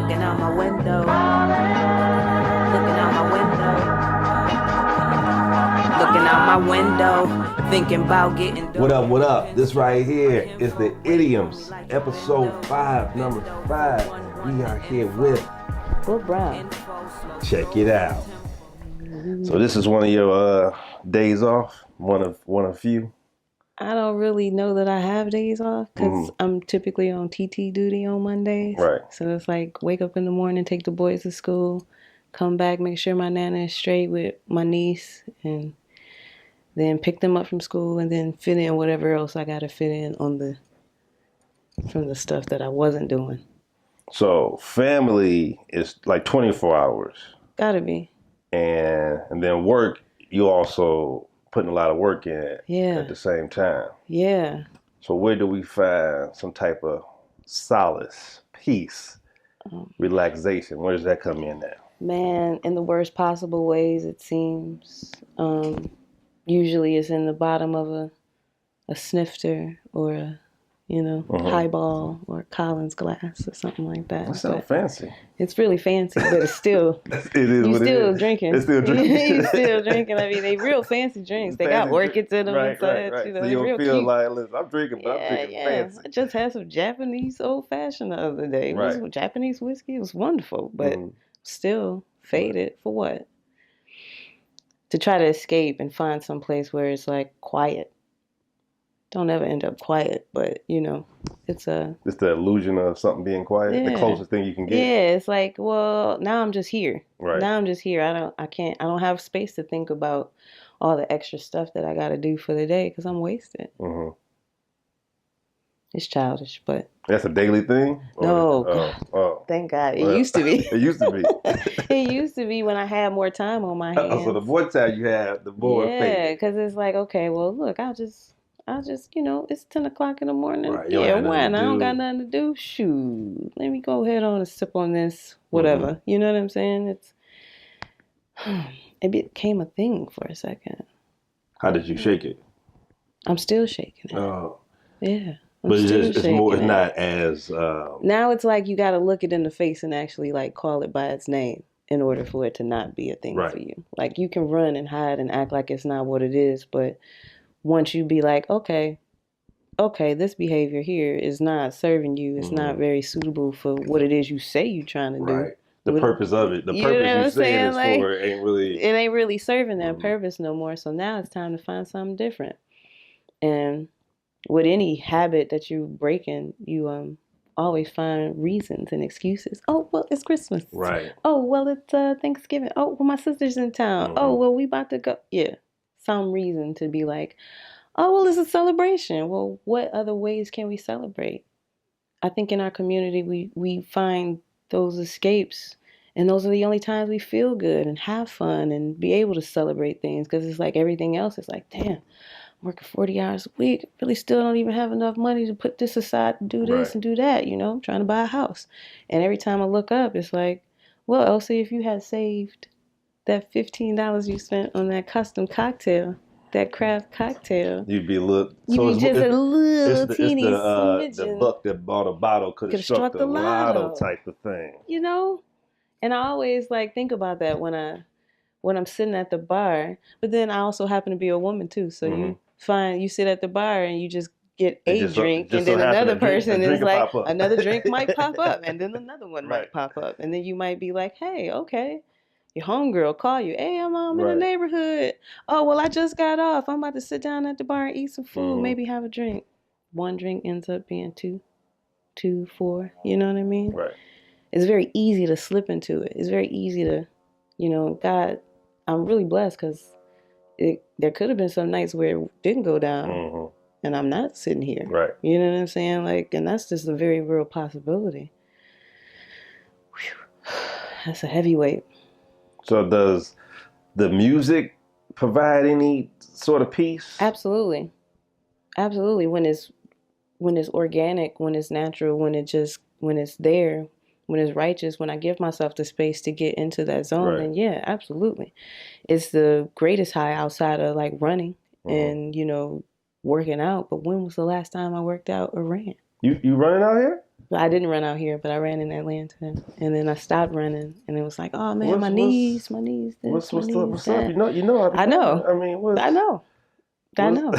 Looking out my window. Looking out my window. Looking out my window. Thinking about getting. What up, what up? This right here is the Idioms, episode 5, number 5. And we are here with Boog Brown. Check it out. So this is one of your days off, one of few. I don't really know that I have days off because I'm typically on TT duty on Mondays. Right. So it's like wake up in the morning, take the boys to school, come back, make sure my nana is straight with my niece, and then pick them up from school and then fit in whatever else I got to fit in from the stuff that I wasn't doing. So family is like 24 hours. Gotta be. And then work, you also putting a lot of work in at the same time. Yeah. So where do we find some type of solace, peace, relaxation? Where does that come in at? Man, in the worst possible ways, it seems. Usually it's in the bottom of a snifter or a, highball or Collins glass or something like that. That sounds fancy. It's really fancy, but it's still, it is you what still it is. drinking. It's still drinking. You still drinking. I mean, they real fancy drinks. They got orchids in them and such. Right. You know, So you real don't feel cute. like, listen, I'm drinking, but I'm drinking fancy. I just had some Japanese old-fashioned the other day. It was Japanese whiskey. It was wonderful, but still faded. For what? To try to escape and find some place where it's like quiet. Don't ever end up quiet, but it's the illusion of something being quiet, the closest thing you can get. Yeah, it's like, well, now I'm just here. Right. Now I'm just here. I don't have space to think about all the extra stuff that I got to do for the day because I'm wasted. Mm-hmm. It's childish, but that's a daily thing. No, thank God. It used to be. It used to be. It used to be when I had more time on my hands. So the more time you have, the more. Yeah, because it's like, okay, well, look, I'll just, it's 10 o'clock in the morning. Right, yeah, when I don't got nothing to do, shoot, let me go ahead on and sip on this, whatever. Mm-hmm. You know what I'm saying? It became a thing for a second. How did you shake it? I'm still shaking it. Oh. Yeah. But it's more, it's not as... Now it's like you got to look it in the face and actually like call it by its name in order for it to not be a thing for you. Like you can run and hide and act like it's not what it is, but once you be like, okay, this behavior here is not serving you. It's not very suitable for what it is you say you're trying to do. Right. The purpose of it. The purpose you saying it's for it ain't really serving that purpose no more. So now it's time to find something different. And with any habit that you breaking, you always find reasons and excuses. Oh, well, it's Christmas. Right. Oh, well, it's Thanksgiving. Oh, well, my sister's in town. Oh, well, we about to go. Yeah. Some reason to be like, oh, well, it's a celebration. Well, what other ways can we celebrate? I think in our community, we find those escapes, and those are the only times we feel good and have fun and be able to celebrate things, because it's like everything else is like, damn, I'm working 40 hours a week, really still don't even have enough money to put this aside to do this and do that, I'm trying to buy a house. And every time I look up, it's like, well, Elsie, if you had saved that $15 you spent on that custom cocktail, that craft cocktail, you'd be a little. You'd be just a little teeny the smidgen. buck that bought a bottle could have struck the lotto type of thing. And I always think about that when I'm sitting at the bar. But then I also happen to be a woman too, so you sit at the bar and you just get a drink, and then another person is like, another drink might pop up, and then another one might pop up, and then you might be like, hey, okay. Your homegirl call you. Hey, I'm in the neighborhood. Oh, well, I just got off. I'm about to sit down at the bar and eat some food, maybe have a drink. One drink ends up being two, 4. You know what I mean? Right. It's very easy to slip into it. It's very easy to, God, I'm really blessed because there could have been some nights where it didn't go down and I'm not sitting here. Right. You know what I'm saying? And that's just a very real possibility. Whew. That's a heavyweight. So does the music provide any sort of peace? Absolutely. Absolutely. When it's organic, when it's natural, when it's there, when it's righteous, when I give myself the space to get into that zone, then yeah, absolutely. It's the greatest high outside of running and, working out. But when was the last time I worked out or ran? You running out here? But I didn't run out here, but I ran in Atlanta, and then I stopped running, and it was like, oh man, What's my knees, my knees, this, my what's up? knees, What's up? that. You know I be I know, I mean, I know, I know.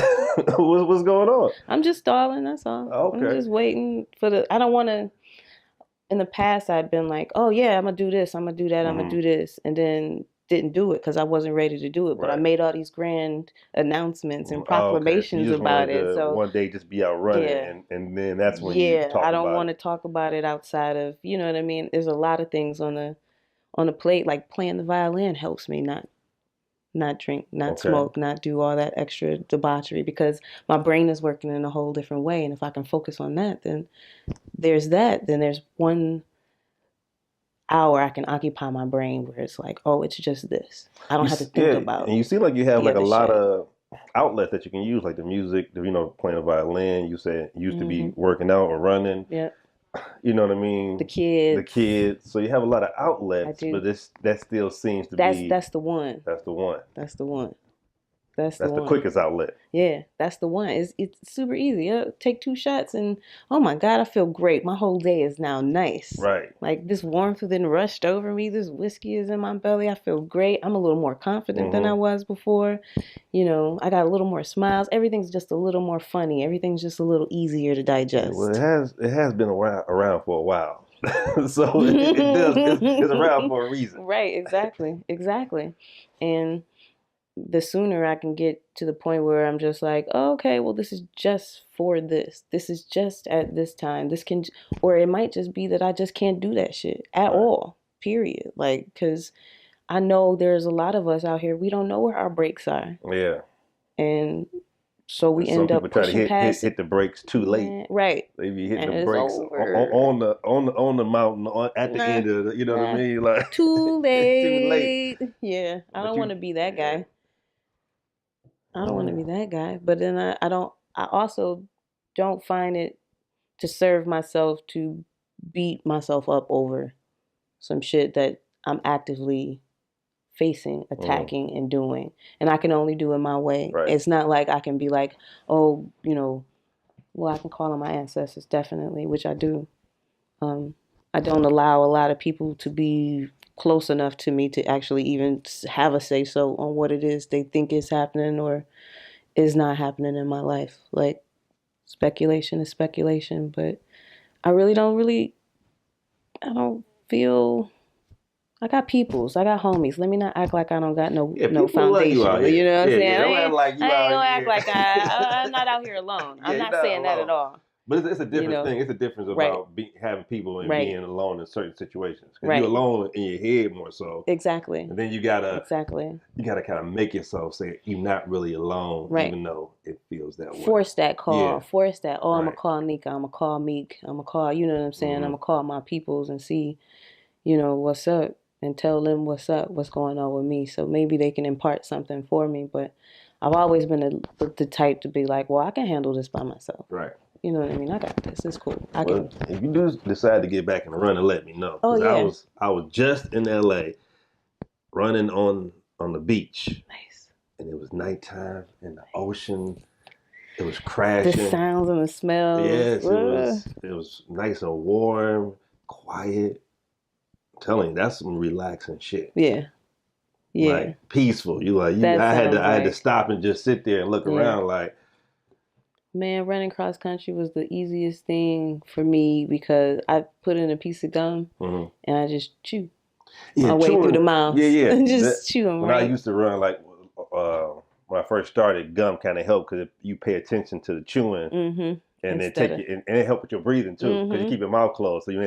what's going on? I'm just stalling. That's all. I'm Okay. just waiting for the. I don't want to. In the past, I'd been like, oh yeah, I'm gonna do this, I'm gonna do that, I'm gonna do this, and then didn't do it because I wasn't ready to do it. But I Right. made all these grand announcements and Oh, okay. So you proclamations just about wanted it. to So one day just be out running, yeah, and then that's when you yeah, talk I don't about want it. to talk about it outside of, you know what I mean. There's a lot of things on the plate. Like playing the violin helps me not drink, not Okay. smoke, not do all that extra debauchery because my brain is working in a whole different way. And if I can focus on that, then there's that. Then there's 1 hour I can occupy my brain where it's like, oh, it's just this. I don't have to think Yeah, about and you seem like you have the like a other lot shit. of outlets that you can use, like the music, playing the violin. You said you used to be Hmm. working out or running. Yep. You know what I The mean? The kids, kids. So you have a lot of I outlets, do. but that still seems to be That's the one. that's the one. That's the one. That's the That's the one. quickest outlet. Yeah, that's the one. It's super easy. Take 2 shots and oh my God, I feel great. My whole day is now nice. Right. Like this warmth then rushed over me. This whiskey is in my belly. I feel great. I'm a little more confident than I was before. You know, I got a little more smiles. Everything's just a little more funny. Everything's just a little easier to Yeah, well, digest. it has been around for a while, so it does. It's around for a reason. Right, exactly. Exactly. And the sooner I can get to the point where I'm just like, oh, okay, well, this is just for this. This is just at this time. Or it might just be that I just can't do that shit at Right. all, period. Like, because I know there's a lot of us out here, we don't know where our breaks are. Yeah. And so we And some end people up try to pushing past hit the brakes too late. right. They be hitting And the it's brakes over. on the mountain at the Nah, end of the, you know what I nah. mean? Like Too too late. late. Yeah, I But don't want you, to be that yeah. guy. I don't want to be that guy. But then I also don't find it to serve myself to beat myself up over some shit that I'm actively facing, attacking, and doing. And I can only do it my way. Right. It's not like I can be like, oh, you know, well, I can call on my ancestors, definitely, which I do. I don't allow a lot of people to be close enough to me to actually even have a say so on what it is they think is happening or is not happening in my life. Like speculation is speculation, but I don't feel. I got peoples. I got homies. Let me not act like I don't got no People love you foundation. out here. You know what I'm Yeah, saying? yeah. Don't act like you I ain't out gonna act here. like I'm not out here alone. Yeah, I'm you're not not saying that at alone. all. But it's a different know? thing. It's a difference Right. about having people and Right. being alone in certain situations. Because Right. you're alone in your head more so. Exactly. And then you gotta Exactly. kind of make yourself say you're not really alone, Right. even though it feels that way. Force that call. Yeah. Force that. Oh, I'm Right. gonna call Nika. I'm gonna call Meek. I'm gonna call. You know what I'm saying? I'm gonna call my peoples and see, what's up and tell them what's up, what's going on with me. So maybe they can impart something for me. But I've always been the type to be like, well, I can handle this by myself. Right. You know what I mean? I got this. It's cool. If you do decide to get back in the running, let me know. Oh, yeah. I was just in LA running on the beach. Nice. And it was nighttime in the ocean. It was crashing. The sounds and the smells. Yes, it was nice and warm, quiet. I'm telling you, that's some relaxing shit. Yeah. Yeah. Like peaceful. I had to stop and just sit there and look around like. Man, running cross country was the easiest thing for me because I put in a piece of gum and I just chew my way through the miles. Yeah. Just chew them. When I used to run, like when I first started, gum kind of helped because you pay attention to the chewing. And then and it helped with your breathing too, because you keep your mouth closed, so you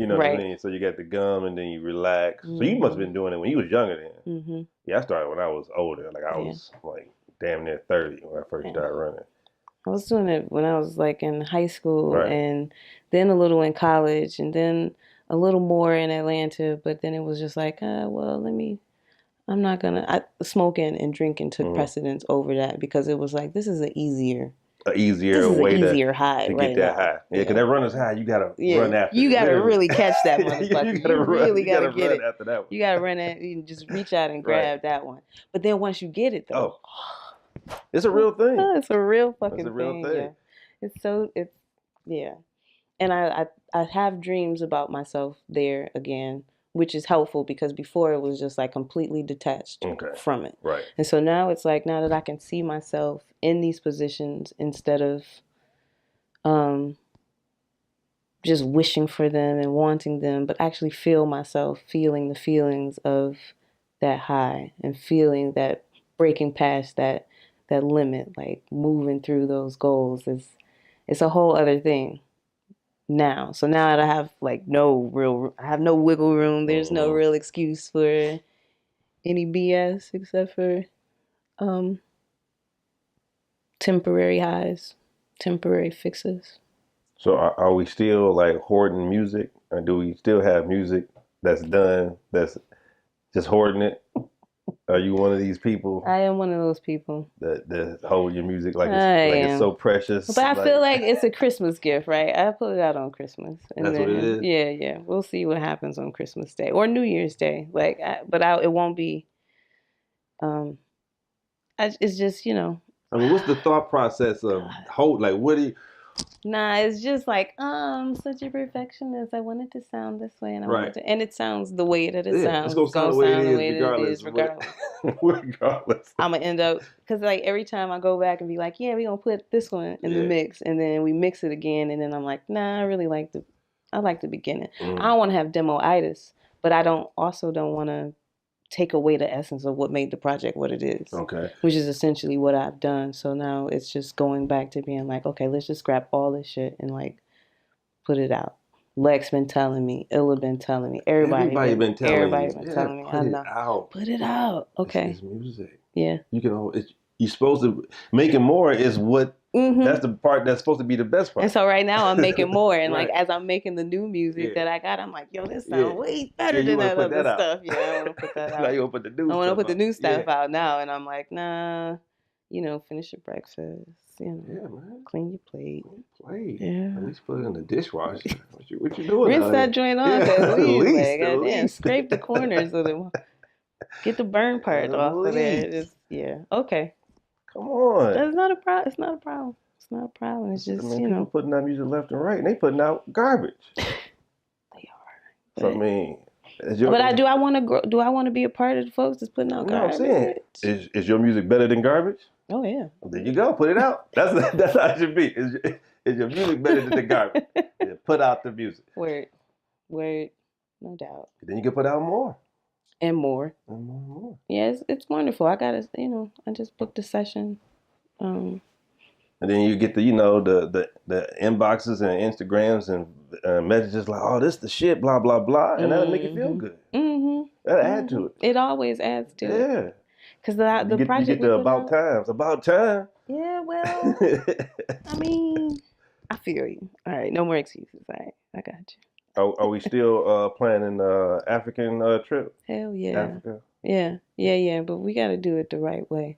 know what I mean. So you got the gum, and then you relax. So you must have been doing it when you was younger then. Yeah, I started when I was older. Like I was like damn near 30 when I first started running. I was doing it when I was like in high school, Right. and then a little in college, and then a little more in Atlanta. But then it was just like, I'm not gonna. Smoking and drinking took precedence over that because it was like this is an easier high to right get that now. high. Yeah, because that runner's high, you gotta run after. You gotta literally. Really catch that motherfucker. You really gotta get run it after that one. You gotta run it. You just reach out and grab that one. But then once you get it though, it's a real thing. It's a real fucking It's a real thing. thing. Yeah. It's so Yeah. And I have dreams about myself there again, which is helpful because before it was just like completely detached from it. Right. And so now it's like, now that I can see myself in these positions instead of just wishing for them and wanting them, but actually feel myself feeling the feelings of that high and feeling that breaking past that limit, like moving through those goals it's a whole other thing now. So now that I have like I have no wiggle room. There's no real excuse for any BS except for temporary highs, temporary fixes. So are we still like hoarding music, or do we still have music that's done that's just hoarding it? Are you one of these people? I am one of those people that hold your music like it's so precious. But I feel like it's a Christmas gift, right? I put it out on Christmas, and that's then, what it is. Yeah. We'll see what happens on Christmas Day or New Year's Day. It won't be. It's just I mean, what's the thought process of hold? Like, what do you? Nah, it's just like, I'm such a perfectionist. I want it to sound this way, and I want it to, and it sounds the way that it sounds. It's gonna sound the way it is, regardless. Regardless. I'm gonna end up because like every time I go back and be like, yeah, we gonna put this one in the mix, and then we mix it again, and then I'm like, nah, I like the beginning. I don't want to have demo-itis, but I don't want to take away the essence of what made the project what it is. Okay. Which is essentially what I've done. So now it's just going back to being like, okay, let's just scrap all this shit and like put it out. Lex been telling me, Illa been telling me, everybody been telling me. Put it out. Okay. It's music. Yeah. You're supposed to making more is what. That's the part that's supposed to be the best part. And so right now I'm making more, and like as I'm making the new music that I got, I'm like, yo, this sounds way better than that other stuff. Yeah, I want to put that out. Now you want to put the new stuff. I want to put the new stuff out now, and I'm like, nah, finish your breakfast, man. Clean your plate. Yeah. At least put it in the dishwasher. What you doing? Rinse that joint off at least. Goddamn, scrape the corners of it. Get the burn part off of there. Okay. Come on. That's not a problem. It's not a problem. It's not a problem. It's just, people putting out music left and right, and they putting out garbage. They are. So I mean, do I want to be a part of the folks that's putting out garbage? I'm saying, is your music better than garbage? Oh yeah. Well, there you go. Put it out. That's how it should be. Is your music better than the garbage? Put out the music. Word, no doubt. Then you can put out more. And more. Yeah, it's wonderful. I got I just booked a session. And then you get the inboxes and Instagrams and messages like, oh, this the shit, blah, blah, blah. And that'll make you feel good. That'll add to it. It always adds to it. Yeah. Because the project you get the about time. Yeah, well, I mean, I feel you. All right, no more excuses. All right, I got you. Are we still planning African trip? Hell yeah. Africa? Yeah. But we got to do it the right way.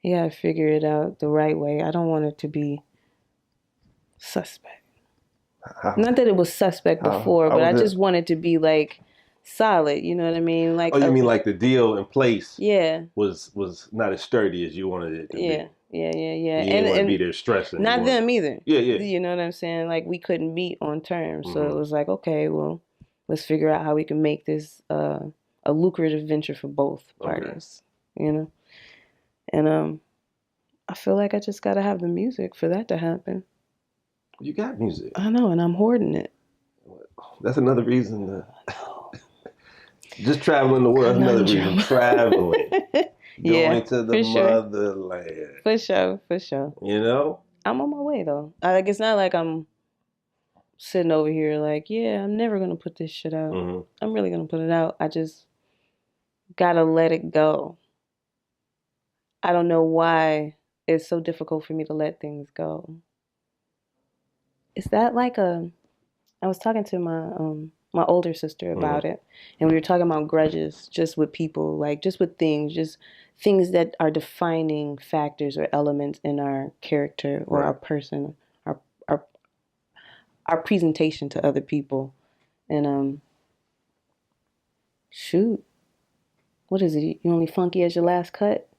You got to figure it out the right way. I don't want it to be suspect. Not that it was suspect before, but I just want it to be like solid. You know what I mean? Like. Oh, you mean like the deal in place? Yeah. Was not as sturdy as you wanted it to be. Yeah. You didn't want to be there stressing. Not them either. Yeah. You know what I'm saying? Like we couldn't meet on terms, so it was like, okay, well, let's figure out how we can make this a lucrative venture for both parties. Okay. And I feel like I just gotta have the music for that to happen. You got music. I know, and I'm hoarding it. That's another reason to just traveling the world. Another reason traveling. Going to the motherland. For sure. I'm on my way though. Like it's not like I'm sitting over here like, yeah, I'm never gonna put this shit out. I'm really gonna put it out. I just gotta let it go. I don't know why it's so difficult for me to let things go. Is that like I was talking to my older sister about it, and we were talking about grudges just with people, like just with things, just things that are defining factors or elements in our character or our person, our presentation to other people. And shoot, what is it? You only funky as your last cut?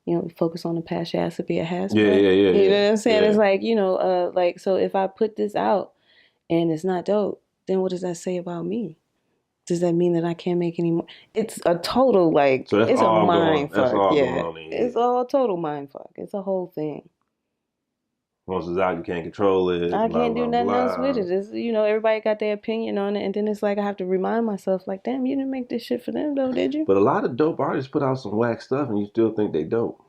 You know, focus on the past. It has to be a has Yeah. You know what I'm saying? Yeah. It's like, you know, like, so if I put this out and it's not dope, then what does that say about me? Does that mean that I can't make any more? It's a total, like, So that's it's a all mind fuck. That's all Yeah. going on in It's here. all total mind fuck. It's a whole thing. Once it's out, you can't control it. I Blah, can't do blah, nothing blah. else with it. It's, you know, everybody got their opinion on it, and then it's like I have to remind myself, like, damn, you didn't make this shit for them, though, did you? But a lot of dope artists put out some whack stuff, and you still think they dope.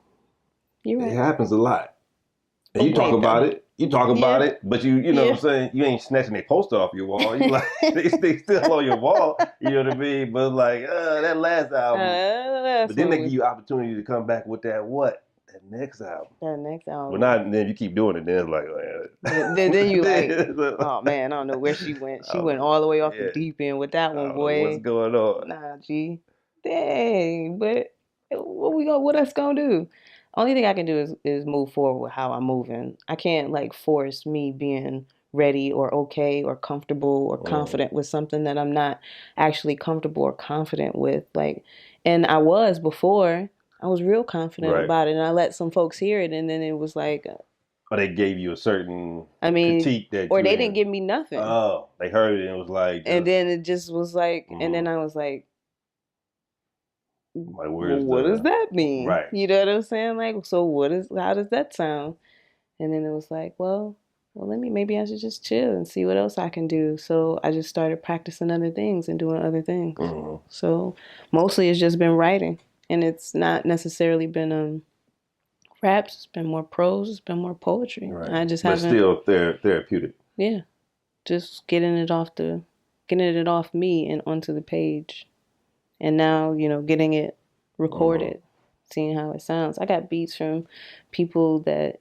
You're right. It happens a lot. And But you talk wait, about though. it. You talk about Yeah. it, but you know Yeah. what I'm saying? You ain't snatching their poster off your wall. You like they still on your wall. You know what I mean? But like that last album. But then they give you opportunity to come back with that next album. That next album. Well, not then you keep doing it. Then it's like, then you like, oh man, I don't know where she went. She went all the way off the deep end with that one, boy. What's going on? Nah, G. Dang, but what else gonna do? Only thing I can do is move forward with how I'm moving. I can't like force me being ready or okay or comfortable or confident with something that I'm not actually comfortable or confident with. Like, and I was before. I was real confident about it, and I let some folks hear it, and then it was like, or they gave you a certain critique that, or they didn't give me nothing. Oh, they heard it and it was like, and then it just was like, and then I was like, what does that mean? Right. You know what I'm saying? Like, so how does that sound? And then it was like, well, maybe I should just chill and see what else I can do. So I just started practicing other things and doing other things. So mostly it's just been writing, and it's not necessarily been raps. It's been more prose. It's been more poetry. Right. I just haven't. But still therapeutic. Yeah, just getting it off me and onto the page. And now, you know, getting it recorded, seeing how it sounds. I got beats from people that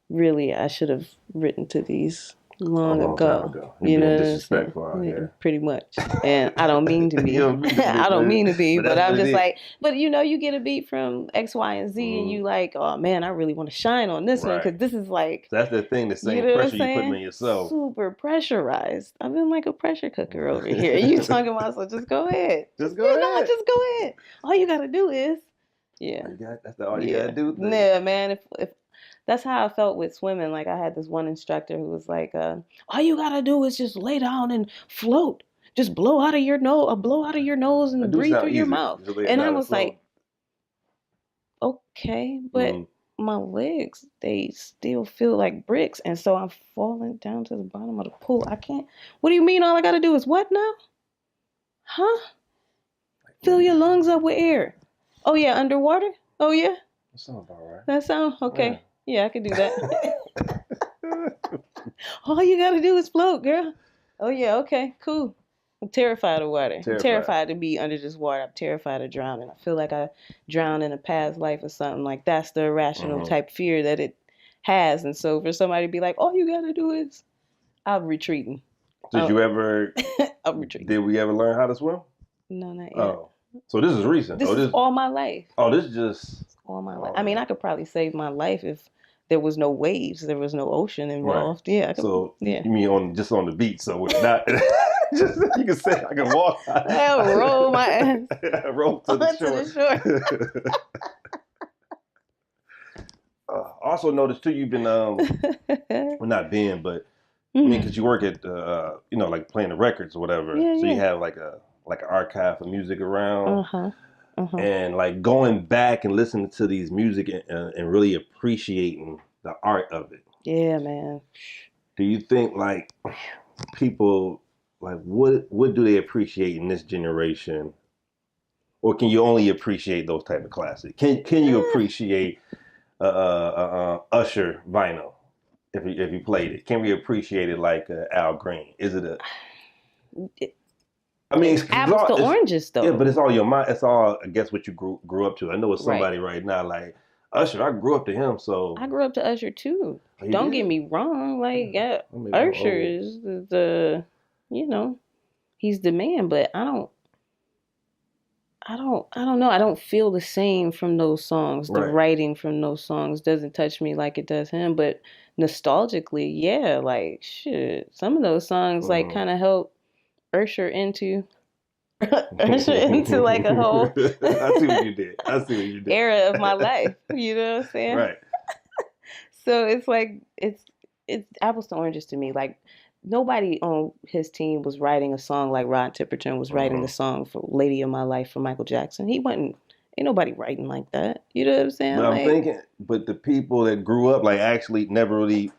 really I should have written to these long ago. You know, disrespectful. Yeah. Pretty much. And I don't mean to be. I don't mean to be, but I'm just like, but you know, you get a beat from X, Y, and Z, and you like, oh man, I really want to shine on this one because this is like. So that's the thing, the same pressure you put on yourself. Super pressurized. I've been like a pressure cooker over here. You talking about, so just go ahead. Just go ahead. No, just go ahead. All you gotta do is. Yeah. That's all you gotta do. Yeah, man. If that's how I felt with swimming. Like I had this one instructor who was like, all you gotta do is just lay down and float. Just blow out of your nose and breathe through your mouth. And I was like, okay, but my legs, they still feel like bricks. And so I'm falling down to the bottom of the pool. I can't. What do you mean all I gotta do is what now? Huh? Fill your lungs up with air. Oh yeah, underwater? Oh yeah? That sounds about right. That sound okay. Yeah, I can do that. All you gotta do is float, girl. Oh yeah, okay, cool. I'm terrified of water. I'm terrified to be under this water. I'm terrified of drowning. I feel like I drowned in a past life or something. Like that's the irrational type fear that it has. And so for somebody to be like, all you gotta do is, I'm retreating. Did you ever? I'm retreating. Did we ever learn how to swim? No, not yet. Oh, so this is recent. This is all my life. Oh, this is just all my life. I mean, I could probably save my life if there was no waves, there was no ocean involved. Right. Yeah. You mean just on the beach? So we're not. Just, you can say I can walk. I'll roll my ass. Roll to the shore. Also noticed too, you've been well, not been, but I mean, because you work at you know, like playing the records or whatever. Yeah, so you have like an archive of music around. And like going back and listening to these music and really appreciating the art of it. Yeah, man. Do you think like people like what do they appreciate in this generation, or can you only appreciate those type of classics? Can you appreciate Usher vinyl if you played it? Can we appreciate it like Al Green? Is it a I mean, it's apples to oranges, though. Yeah, but it's all your mind. It's all, I guess, what you grew up to. I know it's somebody right now like Usher. I grew up to him, so I grew up to Usher too. Don't get me wrong. Like Usher is the, you know, he's the man. But I don't know. I don't feel the same from those songs. The writing from those songs doesn't touch me like it does him. But nostalgically, yeah, like shit. Some of those songs like kind of help usher into usher into like a whole I see what you did. era of my life. You know what I'm saying? Right. So it's like it's apples to oranges to me. Like nobody on his team was writing a song like Rod Temperton was writing the song for "Lady of My Life" for Michael Jackson. He wasn't. Ain't nobody writing like that. You know what I'm saying? But I'm thinking, but the people that grew up like actually never really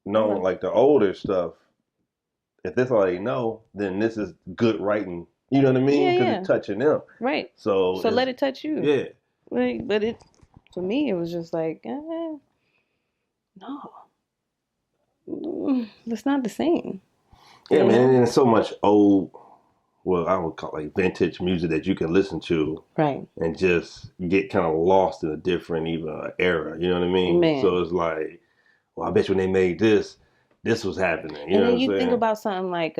know like the older stuff. If that's all they know, then this is good writing. You know what I mean? Because it's touching them. Right. So let it touch you. Yeah. Like, but it for me, it was just like, no, it's not the same. Yeah, man. And there's so much old. Well, I would call it like vintage music that you can listen to, right, and just get kind of lost in a different even era. You know what I mean? Man. So it's like, well, I bet you when they made this was happening. You know what I'm saying? And you think about something like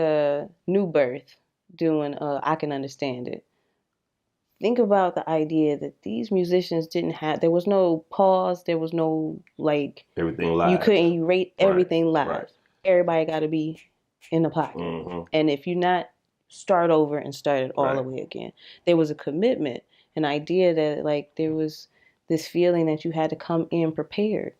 New Birth doing "I Can Understand It." Think about the idea that these musicians didn't have. There was no pause. There was no like everything live. You couldn't rate everything live. Right. Everybody got to be in the pocket, and if you're not, start over and start it all the way again. There was a commitment, an idea that like there was this feeling that you had to come in prepared.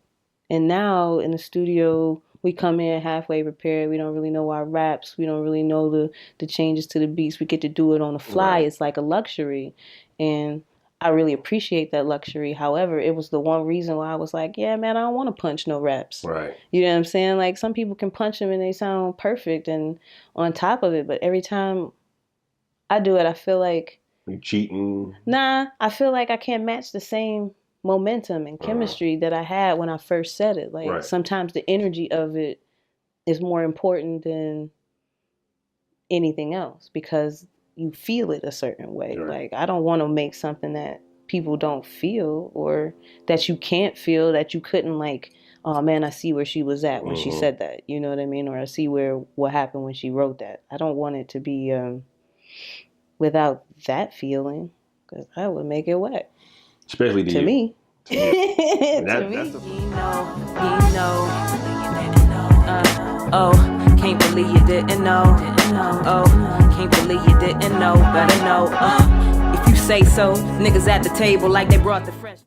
And now in the studio, we come in halfway prepared. We don't really know our raps. We don't really know the changes to the beats. We get to do it on the fly. It's like a luxury. And I really appreciate that luxury. However, it was the one reason why I was like, yeah, man, I don't want to punch no raps. Right. You know what I'm saying? Like some people can punch them and they sound perfect and on top of it. But every time I do it, I feel like... You cheating? Nah, I feel like I can't match the same momentum and chemistry that I had when I first said it. Like sometimes the energy of it is more important than anything else because you feel it a certain way. Like I don't want to make something that people don't feel or that you can't feel, that you couldn't like, oh man, I see where she was at when she said that. You know what I mean? Or I see what happened when she wrote that. I don't want it to be without that feeing because that would make it wet. Especially to me. To me. Can't believe you didn't know. Can't believe you didn't know. Better know. If you say so, niggas at the table like they brought the fresh.